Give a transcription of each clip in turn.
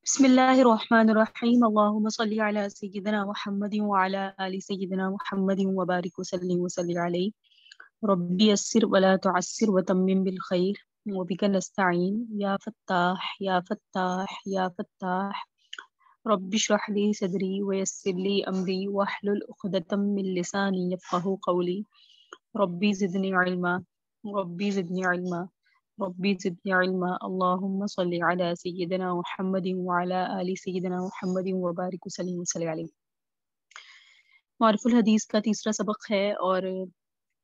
بسم الله الرحمن الرحيم اللهم صل على سيدنا محمد وعلى آل سيدنا محمد وبارك وسلم عليه ربي يسر ولا تعسر وتمم بالخير وبك نستعين يا فتاح يا فتاح يا فتاح رب اشرح لي صدري ويسر لي أمري واحلل عقدة من لساني يفقهوا قولي ربي زدني علما ربي زدني علما ربی زدنی علما اللہم صلی علی سیدنا محمد وعلی آل سیدنا محمد وبارک وسلم علیہ۔ معرف الحدیث کا تیسرا سبق ہے، اور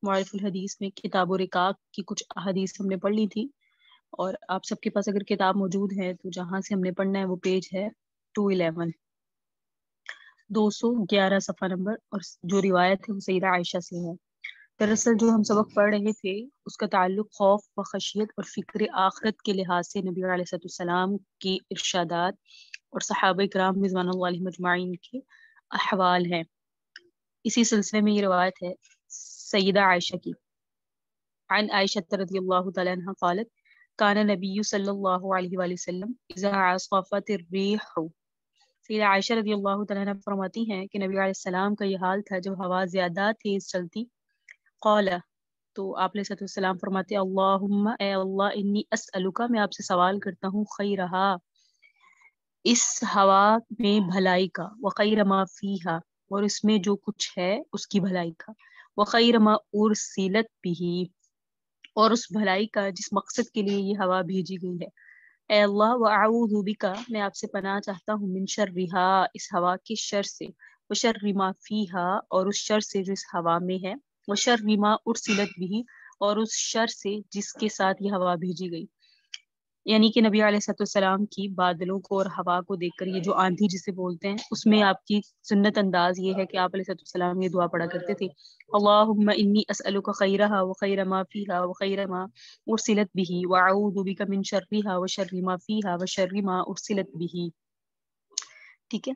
معرف الحدیث میں کتاب و رقاق کی کچھ احادیث ہم نے پڑھ لی تھی، اور آپ سب کے پاس اگر کتاب موجود ہے تو جہاں سے ہم نے پڑھنا ہے وہ پیج ہے 211 211 صفحہ نمبر، اور جو روایت ہے وہ سیدہ عائشہ سے ہے۔ دراصل جو ہم سبق پڑھ رہے تھے اس کا تعلق خوف و خشیت اور فکر آخرت کے لحاظ سے نبی علیہ السلام کی ارشادات اور صحابہ کرام رضوان اللہ علیہم اجمعین کے احوال ہیں۔ اسی سلسلے میں یہ روایت ہے سیدہ عائشہ کی، عن عائشہ رضی اللہ تعالی عنہ قالت کان نبی صلی اللہ علیہ وآلہ وسلم اذا عصفت الریح۔ سیدہ عائشہ رضی اللہ تعالی عنہ فرماتی ہیں کہ نبی علیہ السلام کا یہ حال تھا جب ہوا زیادہ تیز چلتی، قال تو آپ علیہ السلام فرماتے اللہم اے اللہ انی اسألک، میں آپ سے سوال کرتا ہوں، خیرہا اس ہوا میں بھلائی کا، وخیر ما فیہا اور اس میں جو کچھ ہے اس کی بھلائی کا، وخیر ما ارسلت بھی اور اس بھلائی کا جس مقصد کے لیے یہ ہوا بھیجی گئی ہے۔ اے اللہ واعوذ بک میں آپ سے پناہ چاہتا ہوں، من شرہا اس ہوا کے شر سے، وشر ما فیہا اور اس شر سے جو اس ہوا میں ہے، وشر ما ارسلت بھی اور اس شر سے جس کے ساتھ یہ ہوا بھیجی گئی۔ یعنی کہ نبی علیہ السلام کی بادلوں کو اور ہوا کو دیکھ کر، یہ جو آندھی جسے بولتے ہیں، اس میں آپ کی سنت انداز یہ ہے کہ آپ علیہ السلام یہ دعا پڑھا کرتے تھے، اللہم انی اسألک خیرہا وخیر ما فیہا وخیر ما ارسلت بھی واعوذ بک من شرہا وشر ما فیہا وشر ما ارسلت بھی۔ ٹھیک ہے،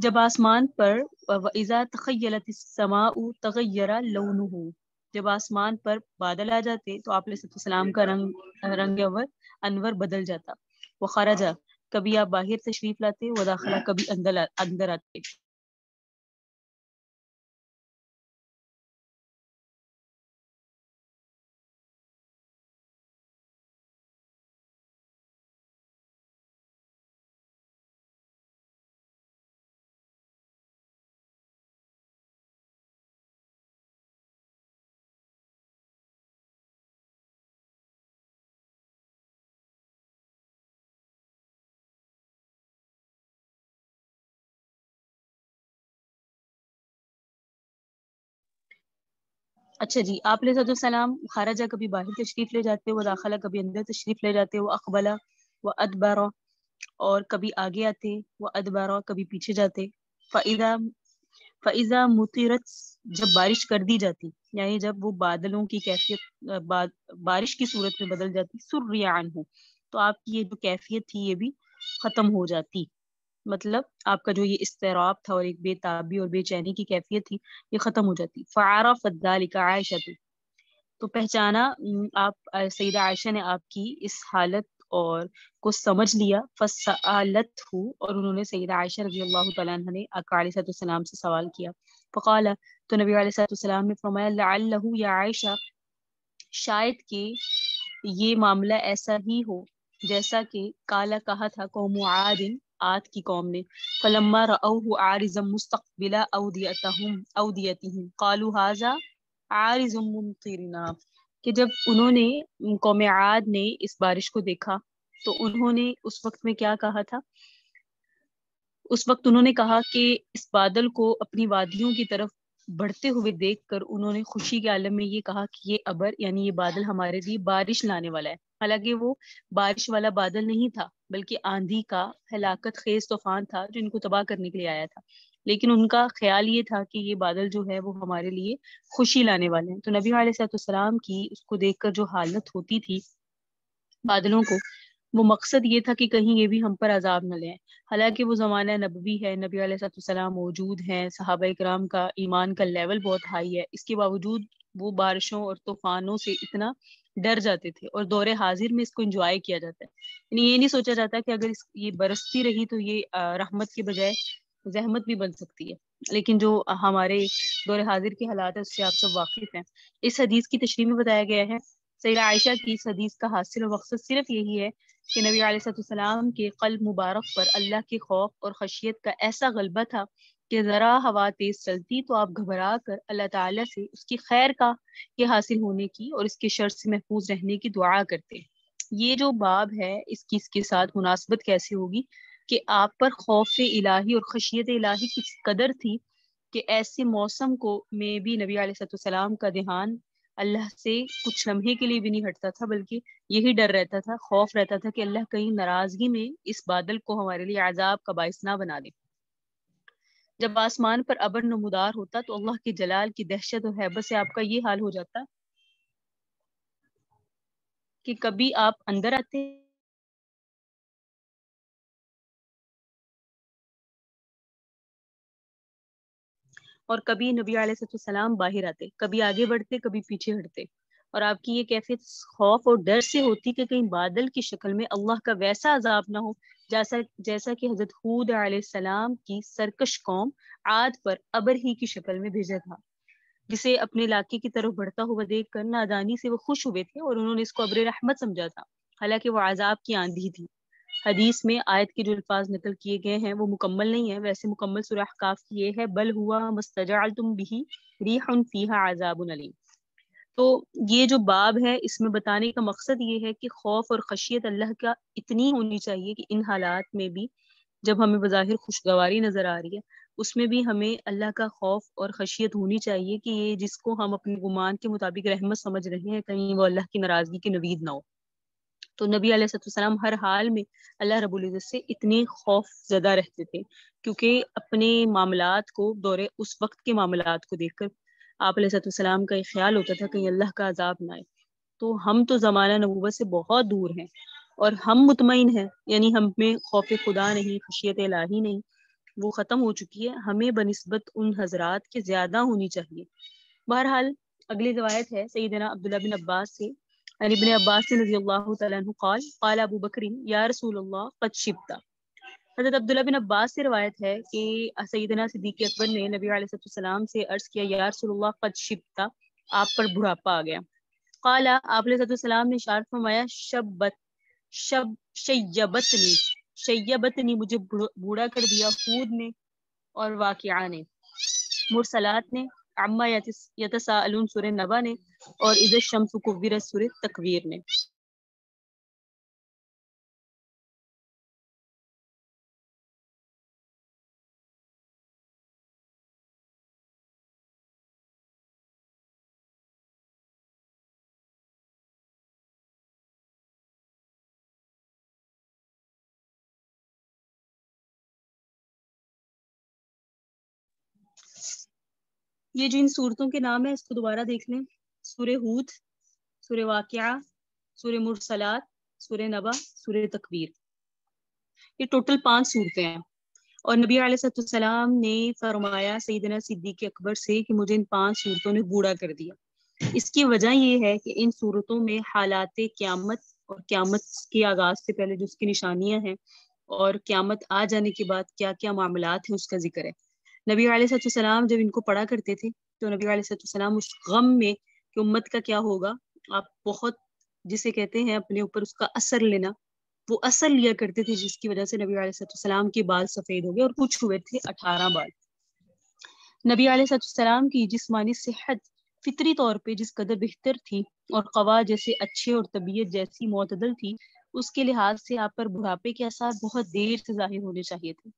جب آسمان پر وَإِذَا تَخَيَّلَتِ السَّمَاءُ تَغَيَّرَ لَوْنُهُ جب آسمان پر بادل آ جاتے تو آپ علیہ السلام کا رنگ انور بدل جاتا۔ وخرجا کبھی آپ باہر تشریف لاتے، وداخلہ کبھی اندر آتے۔ اچھا جی، آپ علیہ السلام خارجہ کبھی باہر تشریف لے جاتے، وہ داخلہ کبھی اندر تشریف لے جاتے، وہ اقبلہ و ادبارہ اور کبھی آگے آتے، وہ ادبارہ کبھی پیچھے جاتے۔ فَإِذَا مُطِرَتْ جب بارش کر دی جاتی، یعنی جب وہ بادلوں کی کیفیت بارش کی صورت میں بدل جاتی، سُرِّیَ عَنْہُ تو آپ کی یہ جو کیفیت تھی یہ بھی ختم ہو جاتی، مطلب آپ کا جو یہ اضطراب تھا اور ایک بے تابی اور بے چینی کی کیفیت تھی یہ ختم ہو جاتی۔ فعرفت ذلك عائشہ تو پہچانا آپ سیدہ عائشہ نے آپ کی اس حالت اور کو سمجھ لیا، فسألتہ اور انہوں نے سیدہ عائشہ رضی اللہ تعالیٰ عنہ نے آقا علیہ السلام سے سوال کیا، فقال تو نبی علیہ السلام نے فرمایا لعلہ یا عائشہ شاید کہ یہ معاملہ ایسا ہی ہو جیسا کہ کالا کہا تھا قوم عاد عاد کی قوم نے، فلما رأوه عارضا مستقبل اودیتهم قالوا هذا عارض ممطرنا کہ جب انہوں نے قوم عاد نے اس بارش کو دیکھا تو انہوں نے اس وقت میں کیا کہا تھا، اس وقت انہوں نے کہا کہ اس بادل کو اپنی وادیوں کی طرف بڑھتے ہوئے دیکھ کر انہوں نے خوشی کے عالم میں یہ کہا کہ یہ ابر یعنی یہ بادل ہمارے لیے بارش لانے والا ہے۔ حالانکہ وہ بارش والا بادل نہیں تھا بلکہ آندھی کا ہلاکت خیز طوفان تھا جو ان کو تباہ کرنے کے لیے آیا تھا، لیکن ان کا خیال یہ تھا کہ یہ بادل جو ہے وہ ہمارے لیے خوشی لانے والے ہیں۔ تو نبی علیہ السلام کی اس کو دیکھ کر جو حالت ہوتی تھی بادلوں کو، وہ مقصد یہ تھا کہ کہیں یہ بھی ہم پر عذاب نہ لیں۔ حالانکہ وہ زمانہ نبوی ہے، نبی علیہ السلام موجود ہیں، صحابہ کرام کا ایمان کا لیول بہت ہائی ہے، اس کے باوجود وہ بارشوں اور طوفانوں سے اتنا ڈر جاتے تھے، اور دور حاضر میں اس کو انجوائے کیا جاتا ہے. یعنی یہ نہیں سوچا جاتا کہ اگر یہ برستی رہی تو یہ رحمت کے بجائے زحمت بھی بن سکتی ہے. لیکن جو ہمارے دور حاضر کے حالات ہیں اس سے آپ سب واقف ہیں. اس حدیث کی تشریح میں بتایا گیا ہے سیدہ عائشہ کی اس حدیث کا حاصل و مقصد صرف یہی ہے کہ نبی علیہ السلام کے قلب مبارک پر اللہ کے خوف اور خشیت کا ایسا غلبہ تھا کہ ذرا ہوا تیز چلتی تو آپ گھبرا کر اللہ تعالیٰ سے اس کی خیر کا کے حاصل ہونے کی اور اس کے شر سے محفوظ رہنے کی دعا کرتے. یہ جو باب ہے اس کے ساتھ مناسبت کیسے ہوگی کہ آپ پر خوف الہی اور خشیت الہی کی قدر تھی کہ ایسے موسم کو میں بھی نبی علیہ السلام کا دھیان اللہ سے کچھ لمحے کے لیے بھی نہیں ہٹتا تھا، بلکہ یہی ڈر رہتا تھا، خوف رہتا تھا کہ اللہ کہیں ناراضگی میں اس بادل کو ہمارے لیے عذاب کا باعث نہ بنا دے. جب آسمان پر ابر نمودار ہوتا تو اللہ کے جلال کی دہشت اور ہیبت سے آپ کا یہ حال ہو جاتا کہ کبھی آپ اندر آتے اور کبھی نبی علیہ السلام باہر آتے، کبھی آگے بڑھتے کبھی پیچھے ہٹتے، اور آپ کی یہ کیفیت خوف اور ڈر سے ہوتی کہ کہیں بادل کی شکل میں اللہ کا ویسا عذاب نہ ہو جیسا کہ حضرت ہود علیہ السلام کی سرکش قوم عاد پر ابر ہی کی شکل میں بھیجا تھا، جسے اپنے علاقے کی طرف بڑھتا ہوا دیکھ کر نادانی سے وہ خوش ہوئے تھے اور انہوں نے اس کو ابر رحمت سمجھا تھا، حالانکہ وہ عذاب کی آندھی تھی. حدیث میں آیت کے جو الفاظ نقل کیے گئے ہیں وہ مکمل نہیں ہے، ویسے مکمل سورہ احقاف کی یہ ہے بل ہوا مستجعلتم به ریح فیہا عذاب علیم. تو یہ جو باب ہے اس میں بتانے کا مقصد یہ ہے کہ خوف اور خشیت اللہ کا اتنی ہونی چاہیے کہ ان حالات میں بھی جب ہمیں بظاہر خوشگواری نظر آ رہی ہے اس میں بھی ہمیں اللہ کا خوف اور خشیت ہونی چاہیے کہ یہ جس کو ہم اپنے گمان کے مطابق رحمت سمجھ رہے ہیں کہیں وہ اللہ کی ناراضگی کی نوید نہ ہو. تو نبی علیہ السلام ہر حال میں اللہ رب العزت سے اتنے خوف زدہ رہتے تھے کیونکہ اپنے معاملات کو اس وقت کے معاملات کو دیکھ کر آپ علیہ السلام کا یہ خیال ہوتا تھا کہ اللہ کا عذاب نہ آئے. تو ہم تو زمانہ نبوت سے بہت دور ہیں اور ہم مطمئن ہیں، یعنی ہم میں خوف خدا نہیں، خشیت الہی نہیں، وہ ختم ہو چکی ہے. ہمیں بنسبت ان حضرات کے زیادہ ہونی چاہیے. بہرحال اگلی روایت ہے سیدنا عبداللہ بن عباس سے، عن ابن عباس رضی اللہ تعالیٰ عنہ قال قال ابو بکر یا رسول اللہ قد شبت. حضرت عبداللہ بن عباس سے روایت ہے کہ سیدنا صدیق اکبر نے نبی علیہ السلام سے عرض کیا یا رسول اللہ قد شبت، آپ پر بڑھاپا آ گیا. قال آپ علیہ السلام نے اشارت فرمایا شیبتنی مجھے بوڑھا کر دیا ہود نے اور واقعہ نے، مرسلات نے، عما یتساءلون سورہ نبا نے، اور اذا الشمس کورت سورہ تکویر نے. یہ جو ان صورتوں کے نام ہیں اس کو دوبارہ دیکھ لیں، سورہ ہود، سورہ واقعہ، سورہ مرسلات، سورہ نبا، سورہ تکویر. یہ ٹوٹل 5 صورتیں ہیں، اور نبی علیہ السلام نے فرمایا سیدنا صدیق اکبر سے کہ مجھے ان 5 صورتوں نے بوڑھا کر دیا. اس کی وجہ یہ ہے کہ ان صورتوں میں حالات قیامت اور قیامت کے آغاز سے پہلے جو اس کی نشانیاں ہیں اور قیامت آ جانے کے بعد کیا کیا معاملات ہیں اس کا ذکر ہے. نبی علیہ السلام جب ان کو پڑھا کرتے تھے تو نبی علیہ السلام اس غم میں کہ امت کا کیا ہوگا، آپ بہت جسے کہتے ہیں اپنے اوپر اس کا اثر لینا، وہ اثر لیا کرتے تھے جس کی وجہ سے نبی علیہ السلام کے بال سفید ہو گئے اور کچھ ہوئے تھے 18 بال. نبی علیہ السلام کی جسمانی صحت فطری طور پہ جس قدر بہتر تھی اور قوا جیسے اچھے اور طبیعت جیسی معتدل تھی، اس کے لحاظ سے آپ پر بڑھاپے کے آثار بہت دیر سے ظاہر ہونے چاہیے تھے.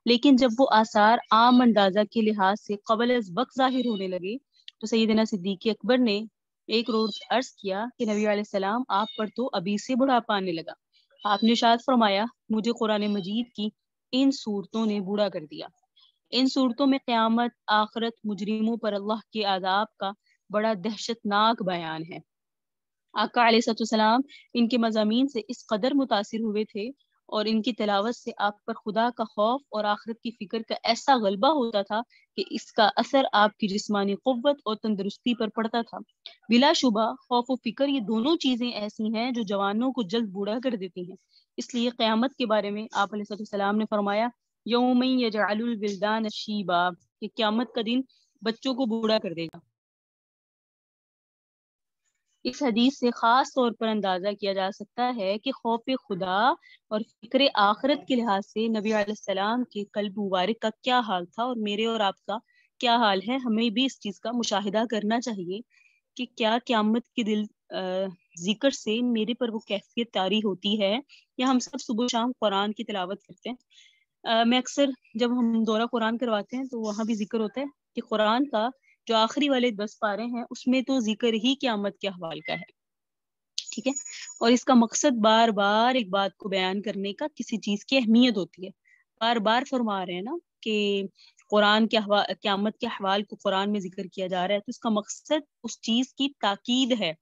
لیکن جب وہ آثار عام اندازہ کے لحاظ سے قبل از وقت ظاہر ہونے لگے تو سیدنا صدیق اکبر نے ایک روز عرض کیا کہ نبی علیہ السلام آپ پر تو ابھی سے بڑھاپا آنے لگا. آپ نے ارشاد فرمایا مجھے قرآن مجید کی ان صورتوں نے بوڑھا کر دیا. ان صورتوں میں قیامت، آخرت، مجرموں پر اللہ کے عذاب کا بڑا دہشت ناک بیان ہے. آقا علیہ السلام ان کے مضامین سے اس قدر متاثر ہوئے تھے اور ان کی تلاوت سے آپ پر خدا کا خوف اور آخرت کی فکر کا ایسا غلبہ ہوتا تھا کہ اس کا اثر آپ کی جسمانی قوت اور تندرستی پر پڑتا تھا۔ بلا شبہ خوف و فکر یہ دونوں چیزیں ایسی ہیں جو جوانوں کو جلد بوڑھا کر دیتی ہیں۔ اس لیے قیامت کے بارے میں آپ علیہ السلام نے فرمایا یوم یجعل الولدان شیبا، کہ قیامت کا دن بچوں کو بوڑھا کر دے گا۔ اس حدیث سے خاص طور پر اندازہ کیا جا سکتا ہے کہ خوف خدا اور فکر آخرت کے لحاظ سے نبی علیہ السلام کے قلب مبارک کا کیا حال تھا اور میرے اور آپ کا کیا حال ہے۔ ہمیں بھی اس چیز کا مشاہدہ کرنا چاہیے کہ کیا قیامت کے دل ذکر سے میرے پر وہ کیفیت طاری ہوتی ہے، یا ہم سب صبح شام قرآن کی تلاوت کرتے ہیں۔ میں اکثر جب ہم دورہ قرآن کرواتے ہیں تو وہاں بھی ذکر ہوتا ہے کہ قرآن کا جو آخری والے 10 پارے ہیں اس میں تو ذکر ہی قیامت کے احوال کا ہے، ٹھیک ہے، اور اس کا مقصد بار بار ایک بات کو بیان کرنے کا، کسی چیز کی اہمیت ہوتی ہے۔ بار بار فرما رہے ہیں نا کہ قرآن کے قیامت کے احوال کو قرآن میں ذکر کیا جا رہا ہے، تو اس کا مقصد اس چیز کی تاکید ہے۔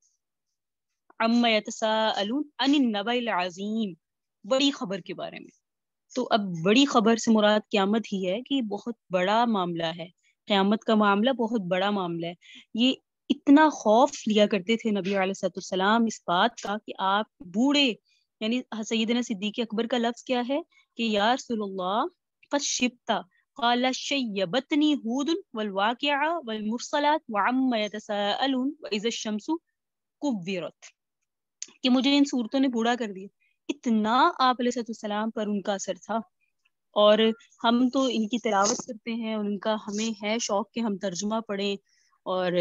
عما یتساءلون عن النبأ العظیم، بڑی خبر کے بارے میں۔ تو اب بڑی خبر سے مراد قیامت ہی ہے کہ بہت بڑا معاملہ ہے، قیامت کا معاملہ بہت بڑا معاملہ ہے۔ یہ اتنا خوف لیا کرتے تھے نبی علیہ السلام اس بات کا کہ آپ بوڑھے، یعنی سیدنا صدیق اکبر کا لفظ کیا ہے کہ یا رسول اللہ قد شبتا، قال شیبتنی ہود والواقعہ والمرسلات وعما یتساءلون واذا الشمس کورت، کہ مجھے ان صورتوں نے بوڑھا کر دیا۔ اتنا آپ علیہ السلام پر ان کا اثر تھا، اور ہم تو ان کی تلاوت کرتے ہیں اور ان کا ہمیں ہے شوق کہ ہم ترجمہ پڑھیں اور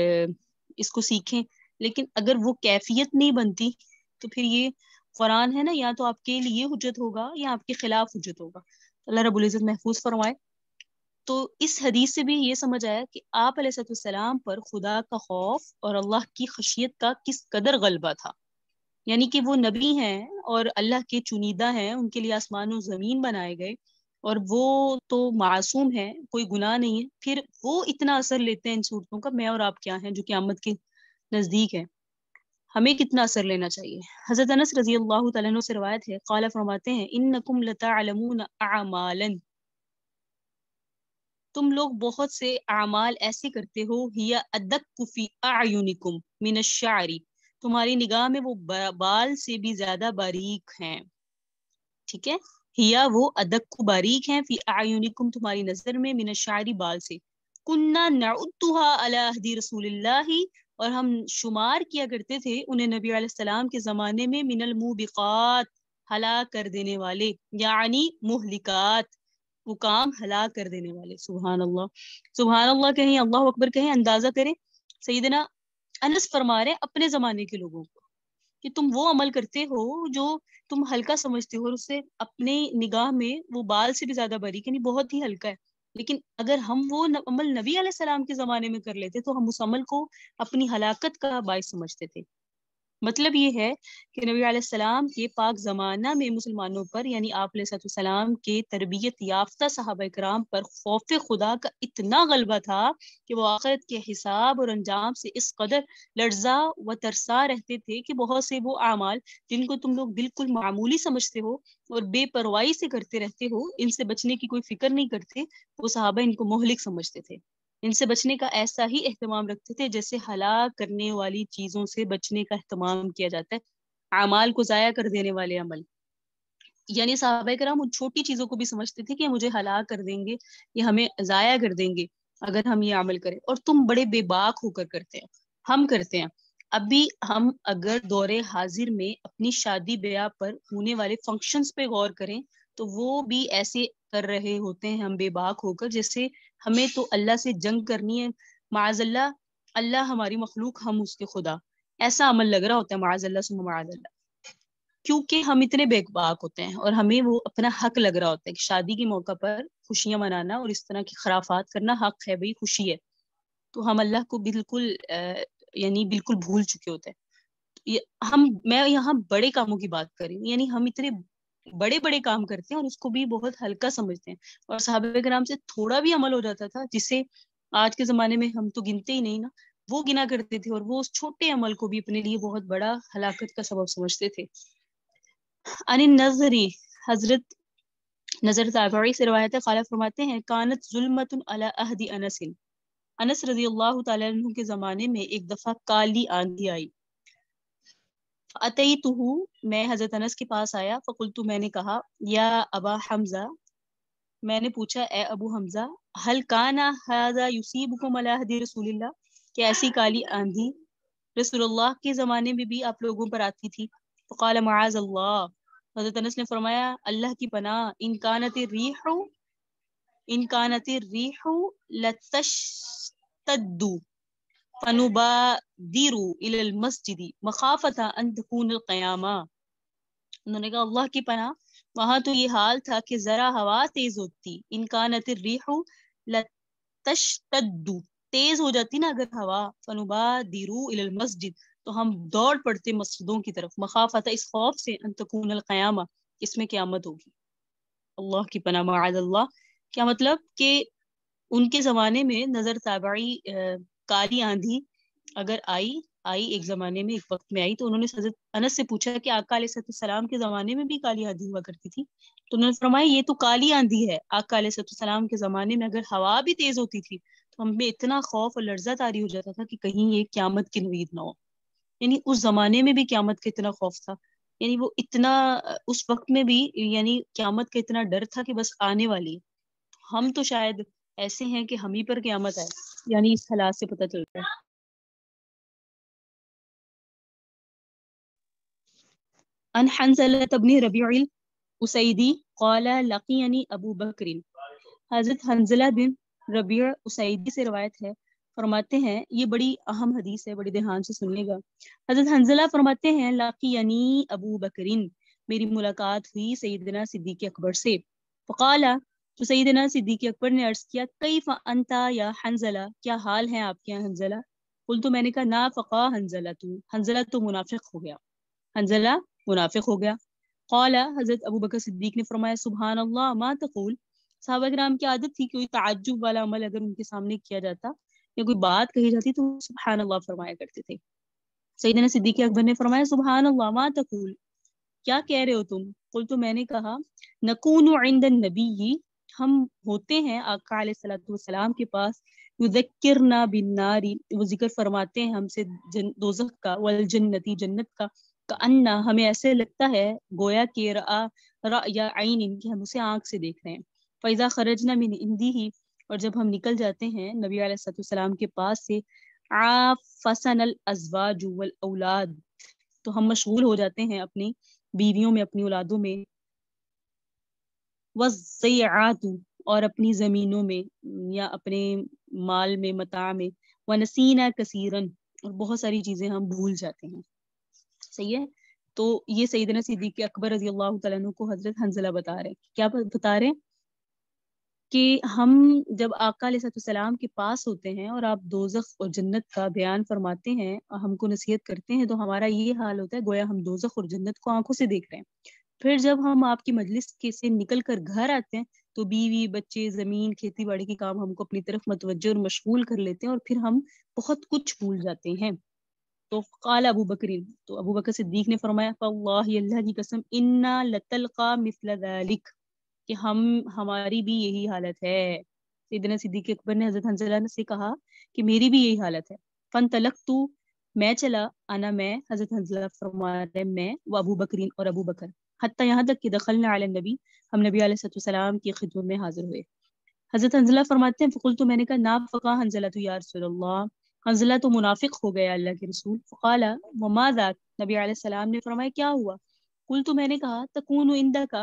اس کو سیکھیں، لیکن اگر وہ کیفیت نہیں بنتی تو پھر یہ قرآن ہے نا، یا تو آپ کے لیے حجت ہوگا یا آپ کے خلاف حجت ہوگا۔ اللہ رب العزت محفوظ فرمائے۔ تو اس حدیث سے بھی یہ سمجھ آیا کہ آپ علیہ السلام پر خدا کا خوف اور اللہ کی خشیت کا کس قدر غلبہ تھا، یعنی کہ وہ نبی ہیں اور اللہ کے چنیدہ ہیں، ان کے لیے آسمان و زمین بنائے گئے اور وہ تو معصوم ہے، کوئی گناہ نہیں ہے، پھر وہ اتنا اثر لیتے ہیں ان صورتوں کا۔ میں اور آپ کیا ہیں جو قیامت کے نزدیک ہے، ہمیں کتنا اثر لینا چاہیے۔ حضرت انس رضی اللہ تعالیٰ عنہ سے روایت ہے، قال فرماتے ہیں انکم لتعلمون اعمالا، تم لوگ بہت سے اعمال ایسے کرتے ہو، ہی ادق فی اعینکم من الشعر، تمہاری نگاہ میں وہ بال سے بھی زیادہ باریک ہیں، ٹھیک ہے، ہیا وہ ادق باریک ہیں، فی اعینکم تمہاری نظر میں، من الشعر بال سے، کننا نعدها علی عہد رسول اللہ، اور ہم شمار کیا کرتے تھے انہیں نبی علیہ السلام کے زمانے میں، من الموبقات ہلاک کر دینے والے، یعنی مہلکات، وہ کام ہلاک کر دینے والے۔ سبحان اللہ، سبحان اللہ کہیں، اللہ اکبر کہیں، اندازہ کریں سیدنا انس فرما رہے ہیں اپنے زمانے کے لوگوں کو کہ تم وہ عمل کرتے ہو جو تم ہلکا سمجھتے ہو، اور اس سے اپنے نگاہ میں وہ بال سے بھی زیادہ باریک، یعنی بہت ہی ہلکا ہے، لیکن اگر ہم وہ عمل نبی علیہ السلام کے زمانے میں کر لیتے تو ہم اس عمل کو اپنی ہلاکت کا باعث سمجھتے تھے۔ مطلب یہ ہے کہ نبی علیہ السلام کے پاک زمانہ میں مسلمانوں پر، یعنی آپ علیہ السلام کے تربیت یافتہ صحابہ کرام پر خوف خدا کا اتنا غلبہ تھا کہ وہ آخرت کے حساب اور انجام سے اس قدر لرزا و ترسا رہتے تھے کہ بہت سے وہ اعمال جن کو تم لوگ بالکل معمولی سمجھتے ہو اور بے پرواہی سے کرتے رہتے ہو، ان سے بچنے کی کوئی فکر نہیں کرتے، وہ صحابہ ان کو مہلک سمجھتے تھے، ان سے بچنے کا ایسا ہی اہتمام رکھتے تھے جیسے ہلاک کرنے والی چیزوں سے بچنے کا اہتمام کیا جاتا ہے، اعمال کو ضائع کر دینے والے عمل، یعنی صحابہ کرام ان چھوٹی چیزوں کو بھی سمجھتے تھے کہ مجھے ہلاک کر دیں گے، یہ ہمیں ضائع کر دیں گے اگر ہم یہ عمل کریں، اور تم بڑے بے باک ہو کر کرتے ہیں، ہم کرتے ہیں۔ ابھی ہم اگر دور حاضر میں اپنی شادی بیاہ پر ہونے والے فنکشنز پہ غور کریں تو وہ بھی ایسے کر رہے ہوتے ہیں ہم بے باک ہو کر جیسے ہمیں تو اللہ سے جنگ کرنی ہے، معاذ اللہ، اللہ ہماری مخلوق، ہم اس کے خدا، ایسا عمل لگ رہا ہوتا ہے، معاذ اللہ ثم معاذ اللہ، کیونکہ ہم اتنے بے باک ہوتے ہیں اور ہمیں وہ اپنا حق لگ رہا ہوتا ہے کہ شادی کے موقع پر خوشیاں منانا اور اس طرح کی خرافات کرنا حق ہے، بھئی خوشی ہے، تو ہم اللہ کو بالکل یعنی بالکل بھول چکے ہوتے ہیں۔ میں یہاں بڑے کاموں کی بات کر رہی ہوں، یعنی ہم اتنے بڑے بڑے کام کرتے ہیں اور اس کو بھی بہت ہلکا سمجھتے ہیں، اور صحابہ کرام سے تھوڑا بھی عمل ہو جاتا تھا جسے آج کے زمانے میں ہم تو گنتے ہی نہیں نا، وہ گنا کرتے تھے اور وہ اس چھوٹے عمل کو بھی اپنے لیے بہت بڑا ہلاکت کا سبب سمجھتے تھے۔ ان النظری حضرت نظر تابعی سے روایت ہے، قال فرماتے ہیں کانت ظلمۃ علی عہد انس، انس رضی اللہ تعالیٰ عنہ کے زمانے میں ایک دفعہ کالی آندھی آئی، فاتیتہ، میں حضرت انس کے پاس آیا، فقلت، میں نے کہا، یا ابا حمزہ، میں نے پوچھا اے ابو حمزہ، هل کان ھذا یصیبکم علی عہد رسول اللہ، کہ ایسی کالی آندھی رسول اللہ کے زمانے میں بھی آپ لوگوں پر آتی تھی؟ فقال معاذ اللہ، حضرت انس نے فرمایا اللہ کی پناہ، ان کانت الریح لتشتد فنبادر الى المسجد مخافۃ ان تکون القیامہ، انہوں نے کہا اللہ کی پناہ، وہاں تو یہ حال تھا کہ ذرا ہوا تیز ہوتی، ان کانت الریح لتشتد، تیز ہو جاتی نا اگر ہوا، فنبادر الى المسجد، تو ہم دوڑ پڑتے مسجدوں کی طرف، مخافت، اس خوف سے، ان تکون القیامہ، اس میں قیامت ہوگی۔ اللہ کی پناہ، معاذ اللہ، کیا مطلب کہ ان کے زمانے میں نظر تابعی کالی آندھی اگر آئی ایک زمانے میں، ایک وقت میں آئی، تو انہوں نے حضرت انس سے پوچھا کہ آقا علیہ السلام کے زمانے میں بھی کالی آندھی ہوا کرتی تھی؟ تو انہوں نے فرمایا یہ تو کالی آندھی ہے، آقا علیہ السلام کے زمانے میں اگر ہوا بھی تیز ہوتی تھی تو ہم میں اتنا خوف اور لرزہ طاری ہو جاتا تھا کہ کہیں یہ قیامت کی نوید نہ ہو، یعنی اس زمانے میں بھی قیامت کا اتنا خوف تھا، یعنی وہ اتنا اس وقت میں بھی یعنی قیامت کا اتنا ڈر تھا کہ بس آنے والی، ہم تو شاید ایسے ہیں کہ ہم ہی پر قیامت آئے، یعنی اس حالات سے پتہ چلتا ہے۔ ان حنزلہ بن ربیع الاسیدی قال لقینی ابو بکر، حضرت حنزلہ بن ربیع اسیدی سے روایت ہے، فرماتے ہیں، یہ بڑی اہم حدیث ہے، بڑی دھیان سے سنیے گا، حضرت حنزلہ فرماتے ہیں لقینی ابو بکرین، میری ملاقات ہوئی سیدنا صدیق اکبر سے، فقال، تو سیدنا صدیق اکبر نے عرض کیا، کیف انتا یا حنزلہ، کیا حال ہے آپ کے حنزلہ؟ قلت، میں نے کہا، نافقا حنزلہ تو منافق ہو گیا، حنزلہ منافق ہو گیا۔ قال، حضرت ابو بکر صدیق نے فرمایا، سبحان اللہ ما تقول، صحابہ کرام کی عادت تھی کہ کوئی تعجب والا عمل اگر ان کے سامنے کیا جاتا یا کوئی بات کہی جاتی تو سبحان اللہ فرمایا کرتے تھے۔ سیدنا صدیق اکبر نے فرمایا، سبحان اللہ ما تقول، کیا کہہ رہے ہو تم؟ قلت، میں نے کہا، نکون عند النبی، ہم ہوتے ہیں آقا علیہ السلام کے پاس، یذکرنا بالنار، وہ ذکر فرماتے ہیں ہم سے دوزخ کا، والجنتی، جنت کا، کأنہ، ہمیں ایسے لگتا ہے گویا کہ رأی عین، کہ ہم اسے آنکھ سے دیکھ رہے ہیں، فإذا خرجنا من عنده، اور جب ہم نکل جاتے ہیں نبی علیہ السلام کے پاس سے، عافسنا الازواج والاولاد، تو ہم مشغول ہو جاتے ہیں اپنی بیویوں میں، اپنی اولادوں میں، والضیعات، اور اپنی زمینوں میں یا اپنے مال میں، متاع میں، ونسینا کثیرا، اور بہت ساری چیزیں ہم بھول جاتے ہیں، صحیح ہے؟ تو یہ سیدنا صدیق اکبر رضی اللہ تعالیٰ عنہ کو حضرت حنزلہ بتا رہے ہیں، کیا بتا رہے ہیں؟ کہ ہم جب آقا علیہ السلام کے پاس ہوتے ہیں اور آپ دوزخ اور جنت کا بیان فرماتے ہیں اور ہم کو نصیحت کرتے ہیں، تو ہمارا یہ حال ہوتا ہے گویا ہم دوزخ اور جنت کو آنکھوں سے دیکھ رہے ہیں۔ پھر جب ہم آپ کی مجلس کے سے نکل کر گھر آتے ہیں تو بیوی، بچے، زمین، کھیتی باڑی کے کام ہم کو اپنی طرف متوجہ اور مشغول کر لیتے ہیں، اور پھر ہم بہت کچھ بھول جاتے ہیں۔ تو قال ابو بکرین، تو ابو بکر صدیق نے فرمایا، فاللہ، اللہ کی قسم، انا لتلقى مثل ذلك، کہ ہماری بھی یہی حالت ہے۔ سیدنا صدیق اکبر نے حضرت حنزلہ سے کہا کہ میری بھی یہی حالت ہے۔ فانطلقت، میں چلا، انا، میں، حضرت حنزلہ فرما رہے میں، و ابو بکرین، اور ابو بکر، حتی یہاں تک کہ دخلنا علی النبی، ہم نبی علیہ السلام کی خدمت میں حاضر ہوئے۔ حضرت حنزلہ فرماتے ہیں، فقلت، میں نے کہا، نافقا حنزلہ تو یا رسول اللہ، حنزلہ تو منافق ہو گیا اللہ کے رسول۔ فقال، وما ذاک، نبی علیہ السلام نے فرمایا کیا ہوا؟ قلت، میں نے کہا، تکون عندک،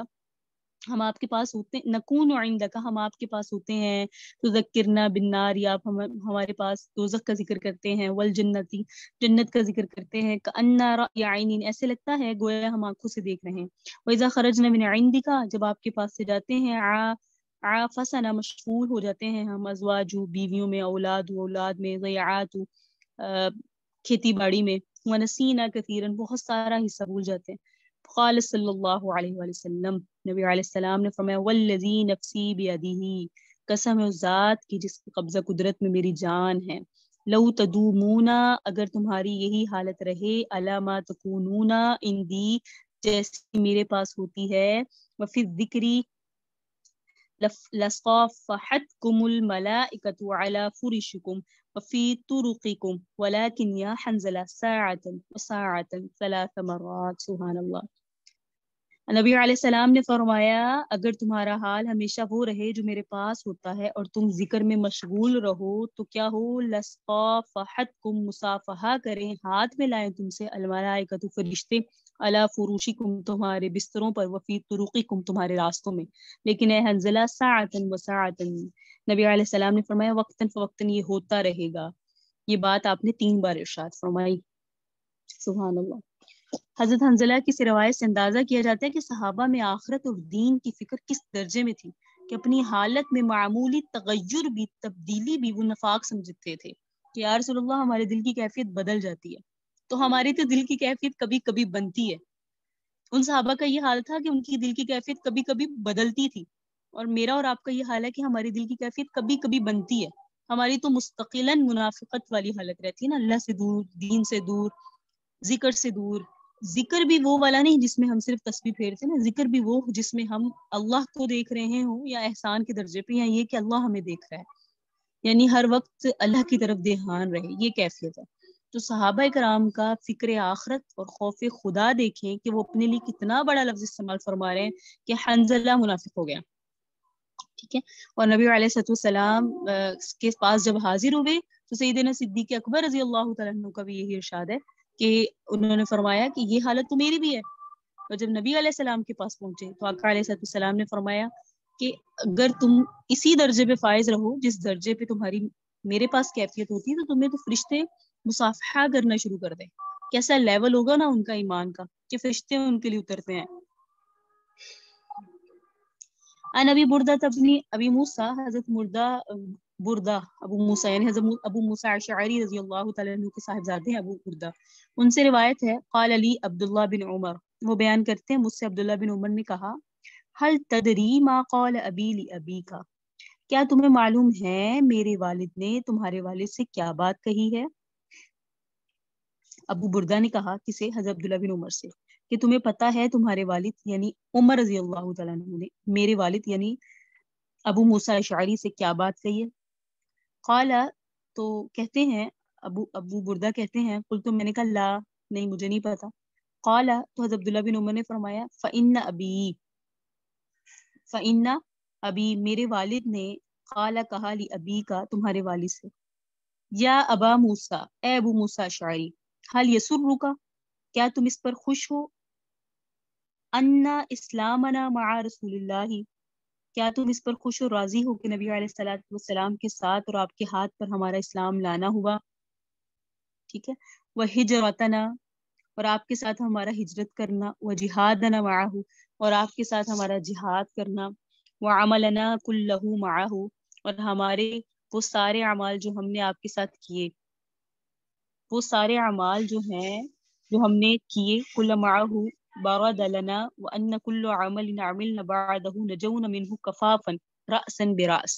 ہم آپ کے پاس ہوتے ہیں، نکون عندک، ہم آپ کے پاس ہوتے ہیں، تذکرنا بالنار، یا آپ ہمارے پاس دوزخ کا ذکر کرتے ہیں، والجنتی، جنت کا ذکر کرتے ہیں، کأن رأی عین، ایسے لگتا ہے گویا ہم آنکھوں سے دیکھ رہے ہیں، وإذا خرجنا من عندک، جب آپ کے پاس سے جاتے ہیں، عافسنا، مشغول ہو جاتے ہیں ہم، ازواج، بیویوں میں، اولاد میں، ضیعات، کھیتی باڑی میں، ونسینا کثیرا، بہت سارا حصہ بھول جاتے ہیں۔ قال صلی اللہ علیہ وآلہ وسلم، نبی علیہ السلام نے فرمایا، والذی نفسی بیدہ، قسم ہے اس ذات کی جس کی قبضہ قدرت میں میری جان ہے، لو تدومون، اگر تمہاری یہی حالت رہے، علی ما تکونون عندی، جیسی میرے پاس ہوتی ہے. وفی الذکری لصافحتكم الملائكة على فرشكم وفي طرقكم ولكن يا حنزلة ساعة وساعة 3 مرات. سبحان اللہ. نبی علیہ السلام نے فرمایا اگر تمہارا حال ہمیشہ وہ رہے جو میرے پاس ہوتا ہے اور تم ذکر میں مشغول رہو تو کیا ہو لصافحتکم مصافحہ کریں ہاتھ میں لائیں تم سے الملائکۃ فرشتے علی فروشکم تمہارے بستروں پر وفی طرقکم تمہارے راستوں میں. لیکن اے حنزلہ ساعتن و ساعتن نبی علیہ السلام نے فرمایا وقتاً فوقتاً یہ ہوتا رہے گا. یہ بات آپ نے 3 بار ارشاد فرمائی. سبحان اللہ. حضرت حنزلہ کی اس روایت سے اندازہ کیا جاتا ہے کہ صحابہ میں آخرت اور دین کی فکر کس درجے میں تھی کہ اپنی حالت میں معمولی تغیر بھی تبدیلی بھی وہ نفاق سمجھتے تھے کہ یا رسول اللہ ہمارے دل کی کیفیت بدل جاتی ہے. تو ہماری تو دل کی کیفیت کبھی کبھی بنتی ہے. ان صحابہ کا یہ حال تھا کہ ان کی دل کی کیفیت کبھی کبھی بدلتی تھی اور میرا اور آپ کا یہ حال ہے کہ ہماری دل کی کیفیت کبھی کبھی بنتی ہے. ہماری تو مستقلاً منافقت والی حالت رہتی ہے نا, اللہ سے دور, دین سے دور, ذکر سے دور. ذکر بھی وہ والا نہیں جس میں ہم صرف تسبیح پھیرتے نا, ذکر بھی وہ جس میں ہم اللہ کو دیکھ رہے ہوں یا احسان کے درجے پہ, یا یہ کہ اللہ ہمیں دیکھ رہا ہے, یعنی ہر وقت اللہ کی طرف دھیان رہے, یہ کیفیت ہے. تو صحابہ کرام کا فکر آخرت اور خوف خدا دیکھیں کہ وہ اپنے لیے کتنا بڑا لفظ استعمال فرما رہے ہیں کہ حنزلہ منافق ہو گیا. ٹھیک ہے. اور نبی علیہ السلام کے پاس جب حاضر ہوئے تو سیدنا صدیق اکبر رضی اللہ تعالیٰ عنہ کا بھی یہی ارشاد ہے کہ انہوں نے فرمایا کہ یہ حالت تو میری بھی ہے. اور جب نبی علیہ السلام کے پاس پہنچے تو آقا علیہ السلام نے فرمایا کہ اگر تم اسی درجے پہ فائز رہو جس درجے پہ تمہاری میرے پاس کیفیت ہوتی ہے تو تمہیں تو فرشتے مصافحہ کرنا شروع کر دیں. کیسا لیول ہوگا نا ان کا ایمان کا کہ فرشتے ان کے لیے اترتے ہیں. ان ابی بردہ ابن ابی موسیٰ حضرت بردہ ابو موسیٰ یعنی حضرت ابو موسیٰ اشعری رضی اللہ تعالیٰ عنہ کے صاحبزادے ہیں ابو بردہ, ان سے روایت ہے قال علی عبداللہ بن عمر, وہ بیان کرتے ہیں مجھ سے عبداللہ بن عمر نے کہا هل تدری ما قال ابی لابی کا, کیا تمہیں معلوم ہے میرے والد نے تمہارے والد سے کیا بات کہی ہے. ابو بردہ نے کہا کسے, حضرت عبداللہ بن عمر سے, کہ تمہیں پتا ہے تمہارے والد یعنی عمر رضی اللہ تعالیٰ عنہ نے میرے والد یعنی ابو موسیٰ اشعری سے کیا بات کہی ہے. قال, تو کہتے ہیں ابو بردہ کہتے ہیں قلت, تو میں نے کہا لا, نہیں مجھے نہیں پتا. قال, تو حضرت عبداللہ بن عمر نے فرمایا فإن ابی میرے والد نے قال کہا لابی کا تمہارے والد سے, یا ابا موسیٰ اے ابو موسیٰ اشعری, حل یسرک کیا تم اس پر خوش ہو, ان اسلامنا مع رسول اللہ کیا تم اس پر خوش و راضی ہو کہ نبی علیہ السلام کے ساتھ اور آپ کے ہاتھ پر ہمارا اسلام لانا ہوا. ٹھیک ہے. وہجرتنا اور آپ کے ساتھ ہمارا ہجرت کرنا, وجہادنا معہ اور آپ کے ساتھ ہمارا جہاد کرنا, وعملنا کلہ معہ اور ہمارے وہ سارے اعمال جو ہم نے آپ کے ساتھ کیے, وہ سارے اعمال جو ہیں جو ہم نے کیے, کل معہ برد لنا وان کل عمل عملنا بعدہ نجونا منہ کفافا رأسا براس,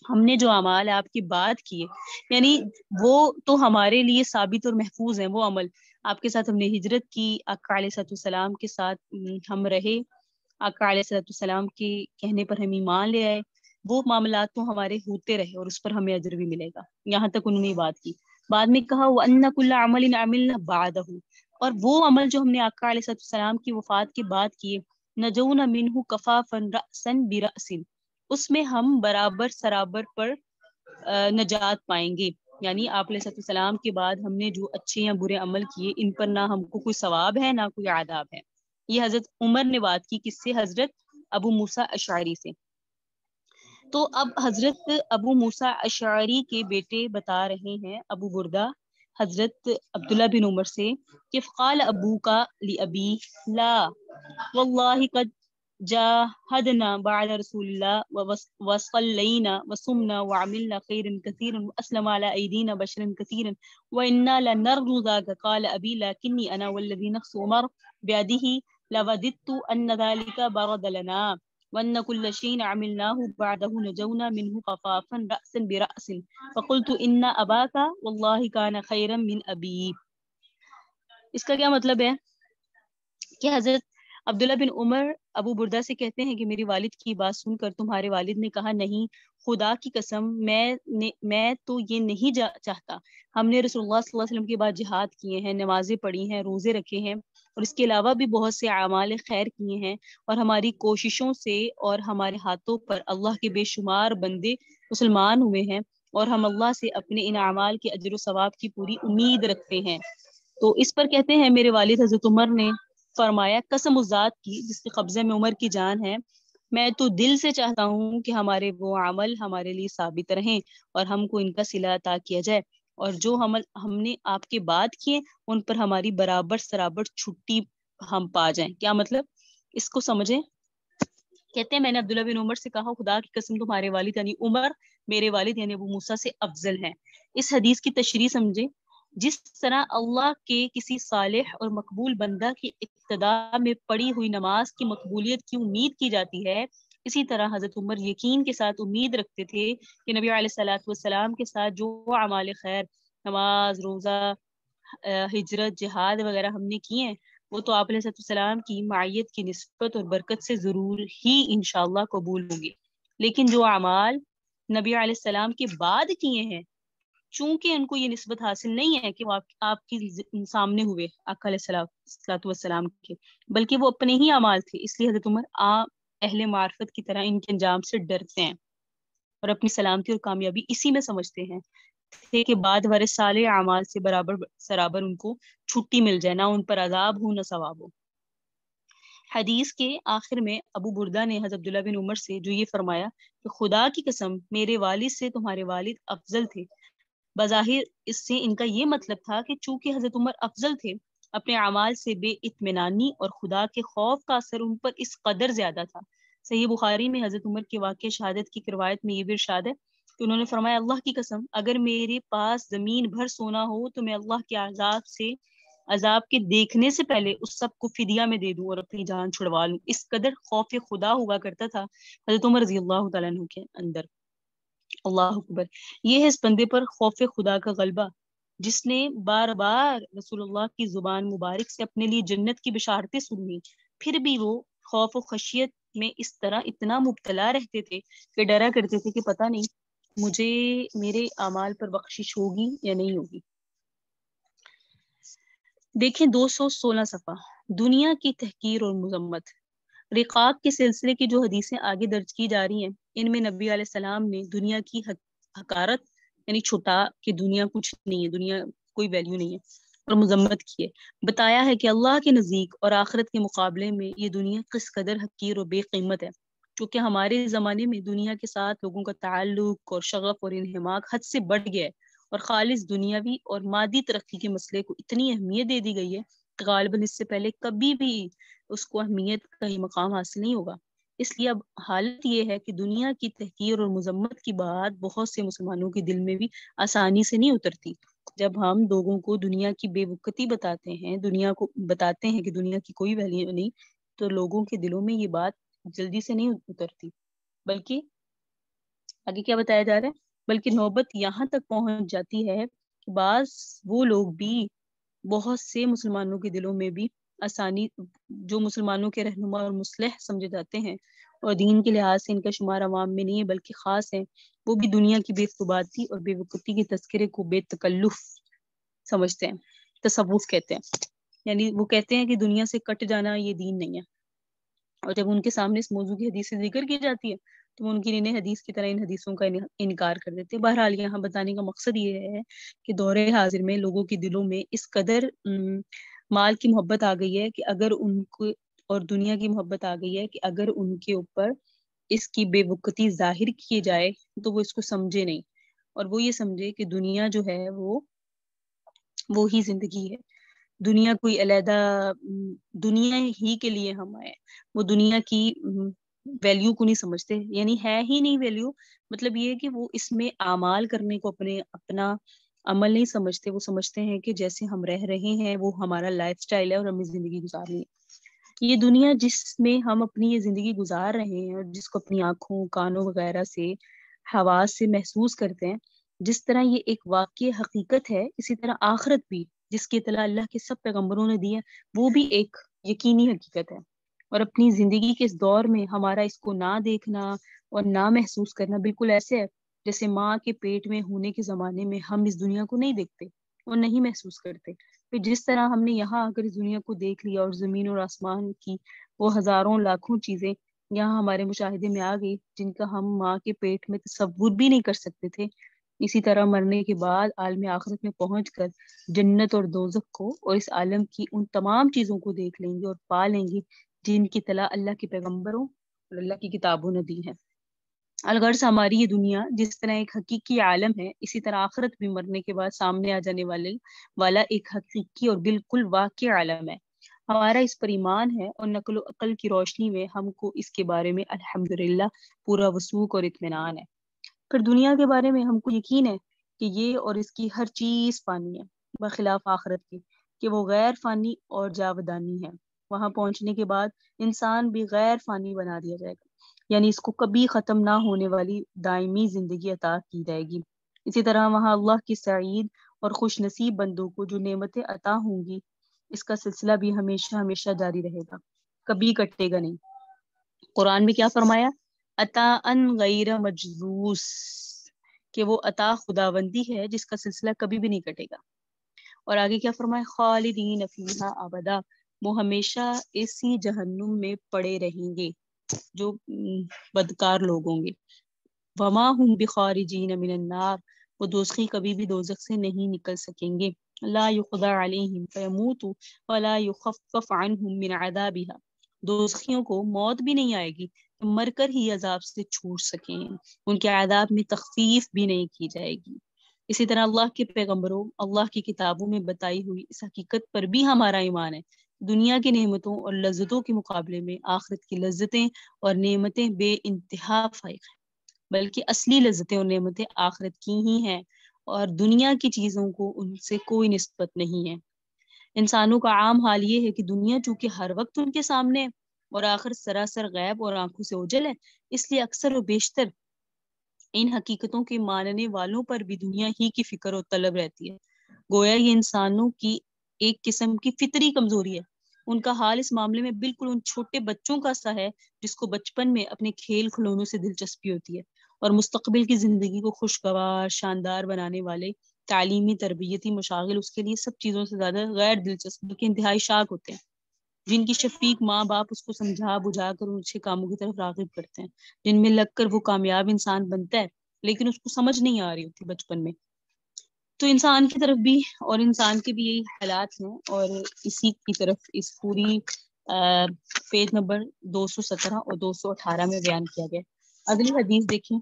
ہم نے جو اعمال آپ کی بات کیے یعنی وہ تو ہمارے لیے ثابت اور محفوظ ہیں. وہ عمل آپ کے ساتھ ہم نے ہجرت کی, آقا علیہ السلام کے ساتھ ہم رہے, آقا علیہ السلام کے کہنے پر ہم ایمان لے آئے, وہ معاملات تو ہمارے ہوتے رہے اور اس پر ہمیں اجر بھی ملے گا. یہاں تک انہوں نے بات کی. بعد میں کہا وَأَنَّ كُلَّ عَمَلٍ عَمِلْنَا بَعْدَهُ, اور وہ عمل جو ہم نے آقا علیہ السلام کی وفات کے بعد کیے, نَجَوْنَ مِنْهُ كَفَافًا رَأْسًا بِرَأْسٍ, اس میں ہم برابر سرابر پر نجات پائیں گے. یعنی آپ علیہ السلام کے بعد ہم نے جو اچھے یا برے عمل کیے ان پر نہ ہم کو کوئی ثواب ہے نہ کوئی عذاب ہے. یہ حضرت عمر نے بات کی کس سے, حضرت ابو موسیٰ اشعری سے. تو اب حضرت ابو موسیٰ اشعری کے بیٹے بتا رہے ہیں ابو بردہ حضرت عبداللہ بن عمر سے کہ قال ابوک لابی لا واللہ قد جاہدنا بعد رسول اللہ وصلینا وصمنا وعملنا خیرا کثیرا واسلم علی ایدینا بشرا کثیرا وانا لنرجو ذاک. قال ابی لکنی انا والذی نفس عمر بیدہ لوددت ان ذلک برد لنا وان كل شيء عملناه بعده نجونا منه خفافا رأسا برأس فقلت ان اباك والله كان خيرا من ابي. اس کا کیا مطلب ہے کہ حضرت عبداللہ بن عمر ابو بردہ سے کہتے ہیں کہ میری والد کی بات سن کر تمہارے والد نے کہا نہیں، خدا کی قسم میں تو یہ نہیں چاہتا. ہم نے رسول اللہ صلی اللہ علیہ وسلم کے بعد جہاد کیے ہیں، نمازیں پڑھی ہیں، روزے رکھے ہیں، اور اس کے علاوہ بھی بہت سے اعمال خیر کیے ہیں، اور ہماری کوششوں سے اور ہمارے ہاتھوں پر اللہ کے بے شمار بندے مسلمان ہوئے ہیں، اور ہم اللہ سے اپنے ان اعمال کے اجر و ثواب کی پوری امید رکھتے ہیں. تو اس پر کہتے ہیں میرے والد حضرت عمر نے فرمایا قسم اس ذات کی جس کے قبضے میں عمر کی جان ہے، میں تو دل سے چاہتا ہوں کہ ہمارے وہ عمل ہمارے لیے ثابت رہیں اور ہم کو ان کا صلہ عطا کیا جائے، اور جو عمل ہم نے آپ کے بعد کیے ان پر ہماری برابر سرابر چھٹی ہم پا جائیں. کیا مطلب؟ اس کو سمجھیں. کہتے ہیں میں نے عبداللہ بن عمر سے کہا خدا کی قسم تمہارے والد یعنی عمر میرے والد یعنی ابو موسیٰ سے افضل ہیں. اس حدیث کی تشریح سمجھیں. جس طرح اللہ کے کسی صالح اور مقبول بندہ کی ابتدا میں پڑھی ہوئی نماز کی مقبولیت کی امید کی جاتی ہے، اسی طرح حضرت عمر یقین کے ساتھ امید رکھتے تھے کہ نبی علیہ الصلوۃ والسلام کے ساتھ جو اعمال خیر، نماز، روزہ، ہجرت، جہاد وغیرہ ہم نے کیے ہیں وہ تو آپ علیہ السلام کی معیت کی نسبت اور برکت سے ضرور ہی انشاءاللہ قبول ہوں گے. لیکن جو اعمال نبی علیہ السلام کے بعد کیے ہیں چونکہ ان کو یہ نسبت حاصل نہیں ہے کہ وہ آپ کی سامنے ہوئے آقا علیہ الصلوۃ والسلام کے، بلکہ وہ اپنے ہی اعمال تھے، اس لیے حضرت عمر اہل معرفت کی طرح ان کے انجام سے ڈرتے ہیں اور اپنی سلامتی اور کامیابی اسی میں سمجھتے ہیں کہ بعد والے صالح اعمال سے برابر سرابر ان کو چھٹی مل جائے، نہ ان پر عذاب ہو نہ ثواب ہو. حدیث کے آخر میں ابو بردہ نے حضرت عبداللہ بن عمر سے جو یہ فرمایا کہ خدا کی قسم میرے والد سے تمہارے والد افضل تھے، بظاہر اس سے ان کا یہ مطلب تھا کہ چونکہ حضرت عمر افضل تھے اپنے اعمال سے بے اطمینانی اور خدا کے خوف کا اثر ان پر اس قدر زیادہ تھا. صحیح بخاری میں حضرت عمر کے واقع شہادت کی روایت میں یہ بھی ارشاد ہے کہ انہوں نے فرمایا اللہ کی قسم اگر میرے پاس زمین بھر سونا ہو تو میں اللہ کے عذاب کے دیکھنے سے پہلے اس سب کو فدیہ میں دے دوں اور اپنی جان چھڑوا لوں. اس قدر خوف خدا ہوا کرتا تھا حضرت عمر رضی اللہ تعالیٰ عنہ کے اندر. اللہ اکبر. یہ ہے اس بندے پر خوف خدا کا غلبہ جس نے بار بار رسول اللہ کی زبان مبارک سے اپنے لیے جنت کی بشارتیں سنی، پھر بھی وہ خوف و خشیت میں اس طرح اتنا مبتلا رہتے تھے کہ ڈرا کرتے تھے کہ پتہ نہیں مجھے میرے اعمال پر بخشش ہوگی یا نہیں ہوگی. دیکھیں 216 صفحہ دنیا کی تحقیر اور مذمت. رقاق کے سلسلے کی جو حدیثیں آگے درج کی جا رہی ہیں ان میں نبی علیہ السلام نے دنیا کی حقارت یعنی چھٹا کہ دنیا کچھ نہیں ہے، دنیا کوئی ویلیو نہیں ہے، اور مذمت کی ہے. بتایا ہے کہ اللہ کے نزدیک اور آخرت کے مقابلے میں یہ دنیا کس قدر حقیر اور بے قیمت ہے. چونکہ ہمارے زمانے میں دنیا کے ساتھ لوگوں کا تعلق اور شغف اور انہماک حد سے بڑھ گیا ہے اور خالص دنیاوی اور مادی ترقی کے مسئلے کو اتنی اہمیت دے دی گئی ہے کہ غالباً اس سے پہلے کبھی بھی اس کو اہمیت کا ہی مقام حاصل نہیں ہوگا. اس لیے اب حالت یہ ہے کہ دنیا کی تحقیر اور مذمت کی بات بہت سے مسلمانوں کے دل میں بھی آسانی سے نہیں اترتی. جب ہم لوگوں کو دنیا کی بے وقتی بتاتے ہیں، دنیا کو بتاتے ہیں کہ دنیا کی کوئی ویلیو نہیں، تو لوگوں کے دلوں میں یہ بات جلدی سے نہیں اترتی. بلکہ آگے کیا بتایا جا رہا ہے، بلکہ نوبت یہاں تک پہنچ جاتی ہے کہ بعض وہ لوگ بھی بہت سے مسلمانوں کے دلوں میں بھی آسانی جو مسلمانوں کے رہنما اور مصلح سمجھے جاتے ہیں اور دین کے لحاظ سے ان کا شمار عوام میں نہیں ہے بلکہ خاص ہیں، وہ بھی دنیا کی بے ثباتی اور بے وقتی کے تذکرے کو بے تکلف سمجھتے ہیں. تصوف کہتے ہیں، یعنی وہ کہتے ہیں کہ دنیا سے کٹ جانا یہ دین نہیں ہے. اور جب ان کے سامنے اس موضوع کی حدیث سے ذکر کی جاتی ہے تو ممکن انہیں حدیث کی طرح ان حدیثوں کا انکار کر دیتے. بہرحال یہاں بتانے کا مقصد یہ ہے کہ دور حاضر میں لوگوں کے دلوں میں اس قدر مال کی محبت آ گئی ہے کہ اگر ان کو اور دنیا کی محبت آ گئی ہے کہ اگر ان کے اوپر اس کی بے وقتی ظاہر کی جائے تو وہ اس کو سمجھے نہیں، اور وہ یہ سمجھے کہ دنیا جو ہے وہ ہی زندگی ہے. دنیا کوئی علیحدہ دنیا ہی کے لیے ہم آئے، وہ دنیا کی ویلیو کو نہیں سمجھتے، یعنی ہے ہی نہیں ویلیو. مطلب یہ ہے کہ وہ اس میں اعمال کرنے کو اپنا عمل نہیں سمجھتے، وہ سمجھتے ہیں کہ جیسے ہم رہ رہے ہیں وہ ہمارا لائف سٹائل ہے اور ہمیں زندگی گزارنی ہے. یہ دنیا جس میں ہم اپنی یہ زندگی گزار رہے ہیں اور جس کو اپنی آنکھوں کانوں وغیرہ سے حواس سے محسوس کرتے ہیں، جس طرح یہ ایک واقعی حقیقت ہے، اسی طرح آخرت بھی جس کی اطلاع اللہ کے سب پیغمبروں نے دی ہے وہ بھی ایک یقینی حقیقت ہے، اور اپنی زندگی کے اس دور میں ہمارا اس کو نہ دیکھنا اور نہ محسوس کرنا بالکل ایسے ہے جیسے ماں کے پیٹ میں ہونے کے زمانے میں ہم اس دنیا کو نہیں دیکھتے اور نہیں محسوس کرتے، پھر جس طرح ہم نے یہاں آ کر اس دنیا کو دیکھ لیا اور زمین اور آسمان کی وہ ہزاروں لاکھوں چیزیں یہاں ہمارے مشاہدے میں آ گئی جن کا ہم ماں کے پیٹ میں تصور بھی نہیں کر سکتے تھے، اسی طرح مرنے کے بعد عالم آخرت میں پہنچ کر جنت اور دوزخ کو اور اس عالم کی ان تمام چیزوں کو دیکھ لیں گے اور پا لیں گے جن کی اطلاع اللہ کے پیغمبروں اور اللہ کی کتابوں نے دی ہے۔ الغرض ہماری یہ دنیا جس طرح ایک حقیقی عالم ہے، اسی طرح آخرت بھی مرنے کے بعد سامنے آ جانے والا ایک حقیقی اور بالکل واقعی عالم ہے۔ ہمارا اس پر ایمان ہے اور نقل و عقل کی روشنی میں ہم کو اس کے بارے میں الحمدللہ پورا وثوق اور اطمینان ہے۔ پھر دنیا کے بارے میں ہم کو یقین ہے کہ یہ اور اس کی ہر چیز فانی ہے، بخلاف آخرت کی کہ وہ غیر فانی اور جاودانی ہے۔ وہاں پہنچنے کے بعد انسان بھی غیر فانی بنا دیا جائے گا، یعنی اس کو کبھی ختم نہ ہونے والی دائمی زندگی عطا کی جائے گی۔ اسی طرح وہاں اللہ کی سعید اور خوش نصیب بندوں کو جو نعمتیں عطا ہوں گی، اس کا سلسلہ بھی ہمیشہ ہمیشہ جاری رہے گا، کبھی کٹے گا نہیں۔ قرآن میں کیا فرمایا؟ عطا ان غیر مجذوز، کہ وہ عطا خداوندی ہے جس کا سلسلہ کبھی بھی نہیں کٹے گا۔ اور آگے کیا فرمایا؟ خالدین فیہا ابدا، وہ ہمیشہ اسی جہنم میں پڑے رہیں گے جو بدکار لوگ ہوں گے۔ وما ہم بخارجین من النار، وہ دوزخی کبھی بھی دوزخ سے نہیں نکل سکیں گے۔ لا یقضى علیہم فیموتوا ولا یخفف عنہم من عذابها، دوزخیوں کو موت بھی نہیں آئے گی کہ مر کر ہی عذاب سے چھوٹ سکیں، ان کے عذاب میں تخفیف بھی نہیں کی جائے گی۔ اسی طرح اللہ کے پیغمبروں، اللہ کی کتابوں میں بتائی ہوئی اس حقیقت پر بھی ہمارا ایمان ہے، دنیا کی نعمتوں اور لذتوں کے مقابلے میں آخرت کی لذتیں اور نعمتیں بے انتہا فائق ہیں، بلکہ اصلی لذتیں اور نعمتیں آخرت کی ہی ہیں، اور دنیا کی چیزوں کو ان سے کوئی نسبت نہیں ہے۔ انسانوں کا عام حال یہ ہے کہ دنیا چونکہ ہر وقت ان کے سامنے ہے اور آخر سراسر غیب اور آنکھوں سے اوجھل ہے، اس لیے اکثر و بیشتر ان حقیقتوں کے ماننے والوں پر بھی دنیا ہی کی فکر و طلب رہتی ہے۔ گویا یہ انسانوں کی ایک قسم کی فطری کمزوری ہے۔ ان کا حال اس معاملے میں بالکل ان چھوٹے بچوں کا سا ہے جس کو بچپن میں اپنے کھیل کھلونوں سے دلچسپی ہوتی ہے اور مستقبل کی زندگی کو خوشگوار شاندار بنانے والے تعلیمی تربیتی مشاغل اس کے لیے سب چیزوں سے زیادہ غیر دلچسپ بلکہ انتہائی شاق ہوتے ہیں، جن کی شفیق ماں باپ اس کو سمجھا بجھا کر ان اچھے کاموں کی طرف راغب کرتے ہیں، جن میں لگ کر وہ کامیاب انسان بنتا ہے لیکن اس کو سمجھ نہیں آ رہی ہوتی بچپن میں۔ تو انسان کی طرف بھی اور انسان کے بھی یہی حالات ہیں، اور اسی کی طرف اس پوری پیج نمبر 217 اور 218 میں بیان کیا گیا۔ اگلی حدیث دیکھیں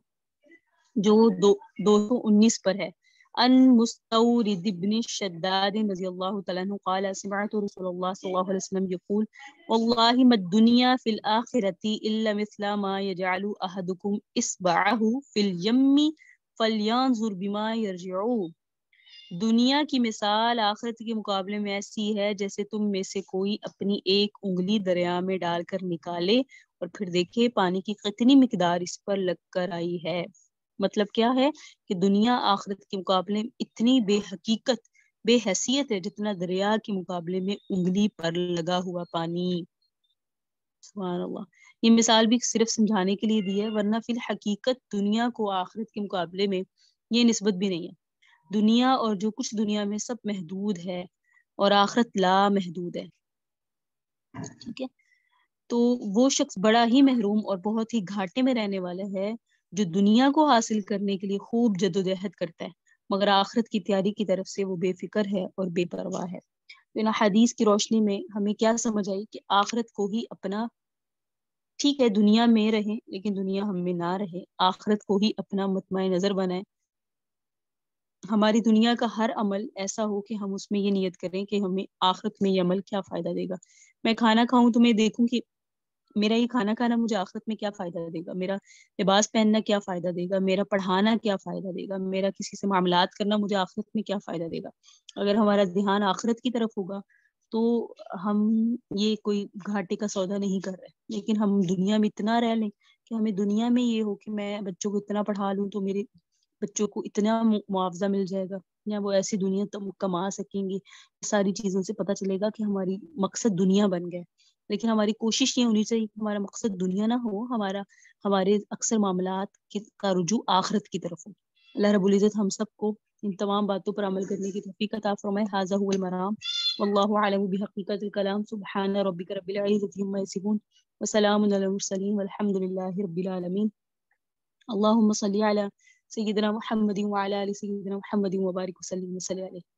جو 219 پر ہے۔ ان مستورد بن شداد رضی اللہ تعالیٰ عنہ قال سمعت رسول اللہ صلی اللہ علیہ وسلم يقول واللہ ما الدنیا فی الآخرة الا مثل ما يجعل احدکم اصبعه فی الیم فلینظر بما یرجعو، دنیا کی مثال آخرت کے مقابلے میں ایسی ہے جیسے تم میں سے کوئی اپنی ایک انگلی دریا میں ڈال کر نکالے اور پھر دیکھے پانی کی کتنی مقدار اس پر لگ کر آئی ہے۔ مطلب کیا ہے کہ دنیا آخرت کے مقابلے میں اتنی بے حقیقت بے حیثیت ہے جتنا دریا کے مقابلے میں انگلی پر لگا ہوا پانی۔ سبحان اللہ، یہ مثال بھی صرف سمجھانے کے لیے دی ہے، ورنہ فی الحقیقت دنیا کو آخرت کے مقابلے میں یہ نسبت بھی نہیں ہے۔ دنیا اور جو کچھ دنیا میں سب محدود ہے اور آخرت لا محدود ہے، ٹھیک ہے؟ تو وہ شخص بڑا ہی محروم اور بہت ہی گھاٹے میں رہنے والا ہے جو دنیا کو حاصل کرنے کے لیے خوب جدوجہد کرتا ہے مگر آخرت کی تیاری کی طرف سے وہ بے فکر ہے اور بے پرواہ ہے۔ ان حدیث کی روشنی میں ہمیں کیا سمجھ آئی کہ آخرت کو ہی اپنا، ٹھیک ہے دنیا میں رہیں لیکن دنیا ہم میں نہ رہے، آخرت کو ہی اپنا مطمع نظر بنائیں۔ ہماری دنیا کا ہر عمل ایسا ہو کہ ہم اس میں یہ نیت کریں کہ ہمیں آخرت میں یہ عمل کیا فائدہ دے گا۔ میں کھانا کھاؤں تو میں دیکھوں کہ میرا یہ کھانا کھانا مجھے آخرت میں کیا فائدہ دے گا، میرا لباس پہننا کیا فائدہ دے گا، میرا پڑھانا کیا فائدہ دے گا، میرا کسی سے معاملات کرنا مجھے آخرت میں کیا فائدہ دے گا۔ اگر ہمارا دھیان آخرت کی طرف ہوگا تو ہم یہ کوئی گھاٹے کا سودا نہیں کر رہے، لیکن ہم دنیا میں اتنا رہ لیں کہ ہمیں دنیا میں یہ ہو کہ میں بچوں کو اتنا پڑھا لوں تو میرے بچوں کو اتنا معاوضہ مل جائے گا یا وہ ایسی دنیا کما سکیں گے، ساری چیزوں سے پتہ چلے گا کہ ہماری مقصد دنیا بن گئے۔ لیکن ہماری کوشش یہ ہونی چاہیے کہ ہمارا مقصد دنیا نہ ہو، ہمارے اکثر معاملات کا رجوع آخرت کی طرف ہو۔ اللہ رب العزت ہم سب کو ان تمام باتوں پر عمل کرنے کی توفیق عطا فرمائے۔ ھذا هو المرام واللہ اعلم بحقیقت الکلام۔ سبحان ربک رب العزۃ عما یصفون وسلام علی المرسلین والحمد للہ رب العالمین۔ اللهم صل على سيدنا محمد وعلى آل سيدنا محمد وبارك وسلم وسلم عليه۔